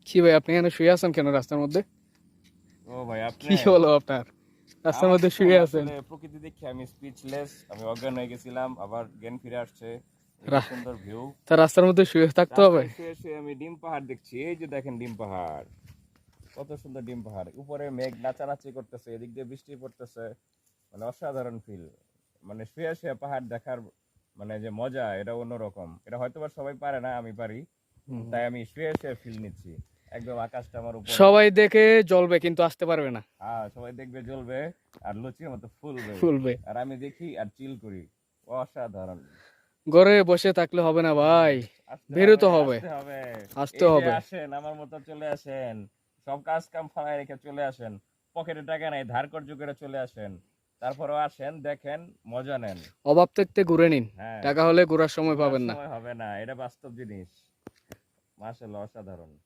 কি ভাই, আপনি এখানে শুয়ে আছেন কেন রাস্তার মধ্যে? ও ভাই, আপনি কি হলো আপনার? রাস্তার মধ্যে শুয়ে আছেন? আসলে প্রকৃতি দেখে আমি স্পিচলেস, আমি অজ্ঞান হয়ে গেছিলাম, আবার জ্ঞান ফিরে আসছে। এই যে রা- সুন্দর ভিউ, তা রাস্তার মধ্যে শুয়ে থাকতে হবে? রাস্তায় শুয়ে শুয়ে আমি ডিম পাহাড় দেখছি। এই যে দেখেন ডিম পাহাড়, কত সুন্দর ডিম পাহাড়, উপরে মেঘ নাচানাচি করতেছে, এদিক দিয়ে বৃষ্টি পড়তেছে, মানে অসাধারণ ফিল। মানে শুয়ে শুয়ে পাহাড় দেখার মানে যে মজা, এটা অন্যরকম। এটা হয়তো বা সবাই পারে না, আমি পারি, তাই আমি শুয়ে শুয়ে ফিল নিচ্ছি। একদম আকাশটা আমার উপরে। সবাই দেখে জ্বলবে কিন্তু আসতে পারবে না। হ্যাঁ, সবাই দেখবে জ্বলবে, আর লুচির মতো ফুলবে। ফুলবে। আর আমি দেখি আর চিল করি। অসাধারণ। ঘরে বসে থাকলে হবে না ভাই, আসতে হবে, বেরোতে হবে। আসতে হবে। আসতে এই যে হবে। আসেন, আমার মতো চলে আসেন, সব কাজ কাম ফালায় রেখে চলে আসেন। পকেটে টাকা নাই, ধার কর্জ করে চলে আসেন। তারপরেও আসেন, দেখেন, মজা নেন। অভাব থাকতে ঘুরে নিন, হ্যাঁ, টাকা হলে ঘোরার সময় ঘোরার পাবেন না। সময় হবে না, এটা বাস্তব জিনিস। মাশাআল্লাহ, অসাধারণ।